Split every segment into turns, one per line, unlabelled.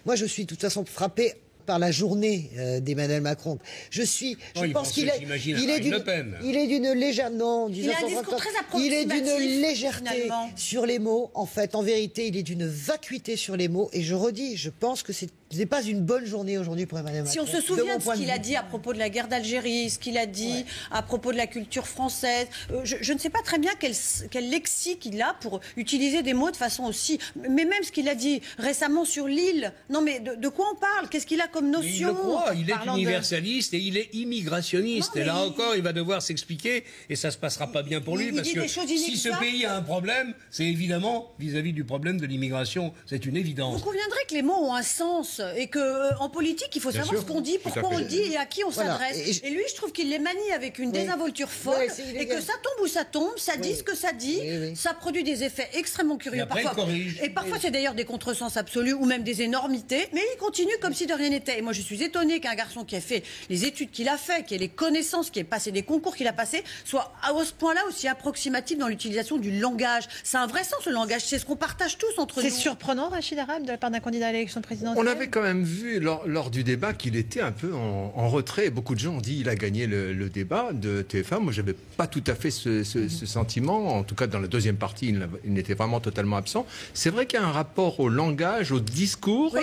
Moi, je suis de toute façon frappé par la journée d'Emmanuel Macron. Je pense qu'il est d'une légèreté. Non,
il a un discours très approximatif.
Il est d'une légèreté
finalement.
sur les mots. En fait, en vérité, il est d'une vacuité sur les mots. Et je redis, je pense que ce n'est pas une bonne journée aujourd'hui pour Emmanuel Macron.
Si on se souvient de ce qu'il a dit à propos de la guerre d'Algérie, ce qu'il a dit à propos de la culture française, je ne sais pas très bien quel lexique il a pour utiliser des mots de façon aussi... Mais même ce qu'il a dit récemment sur l'île, non mais de quoi on parle? Qu'est-ce qu'il a comme notion?
Il le croit, il est universaliste et il est immigrationniste. Non, et là encore, il va devoir s'expliquer et ça ne se passera pas bien pour lui parce que si ce pays a un problème, c'est évidemment vis-à-vis du problème de l'immigration. C'est une évidence.
Vous conviendrez que les mots ont un sens et qu'en politique, il faut savoir ce qu'on dit, pourquoi on le dit et à qui on s'adresse. Et lui, je trouve qu'il les manie avec une désinvolture folle et que ça tombe où ça tombe, ça dit ce que ça dit, ça produit des effets extrêmement curieux. Et parfois, c'est d'ailleurs des contresens absolus ou même des énormités, mais il continue comme si de rien n'était. Et moi, je suis étonnée qu'un garçon qui a fait les études qu'il a fait, qui a les connaissances, qui a passé des concours qu'il a passés, soit à ce point-là aussi approximatif dans l'utilisation du langage. C'est un vrai sens, le langage. C'est ce qu'on partage tous entre nous.
C'est surprenant, Rachid Arab, de la part d'un candidat à l'élection présidentielle.
On avait quand même vu lors du débat qu'il était un peu en retrait. Beaucoup de gens ont dit qu'il a gagné le débat de TF1. Moi, je n'avais pas tout à fait ce sentiment. En tout cas, dans la deuxième partie, il était vraiment totalement absent. C'est vrai qu'il y a un rapport au langage, au discours,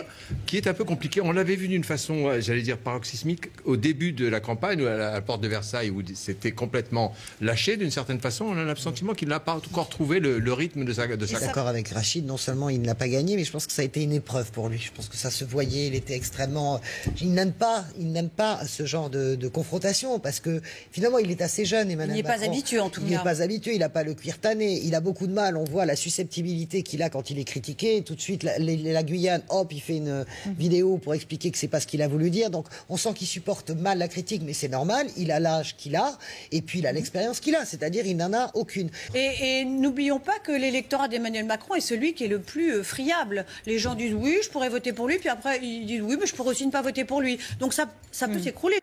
qui est un peu compliqué. On l'avait vu d'une façon, j'allais dire, paroxysmique au début de la campagne, à la porte de Versailles, où c'était complètement lâché d'une certaine façon. On a le sentiment qu'il n'a pas encore trouvé le rythme de sa campagne.
D'accord avec Rachid, non seulement il n'a pas gagné, mais je pense que ça a été une épreuve pour lui. Je pense que ça se voyait, il était extrêmement... Il n'aime pas ce genre de confrontation, parce que finalement, il est assez jeune, Emmanuel Macron.
Il n'est pas habitué, en tout cas.
Il n'est pas habitué, il n'a pas le cuir tanné, il a beaucoup de mal. On voit la susceptibilité qu'il a quand il est critiqué. Tout de suite, la Guyane, hop, il fait une vidéo pour expliquer que c'est pas ce qu'il a voulu dire. Donc, on sent qu'il supporte mal la critique, mais c'est normal. Il a l'âge qu'il a, et puis il a l'expérience qu'il a. C'est-à-dire, il n'en a aucune.
Et n'oublions pas que l'électorat d'Emmanuel Macron est celui qui est le plus friable. Les gens disent oui, je pourrais voter pour lui, puis après ils disent oui, mais je pourrais aussi ne pas voter pour lui. Donc ça peut s'écrouler.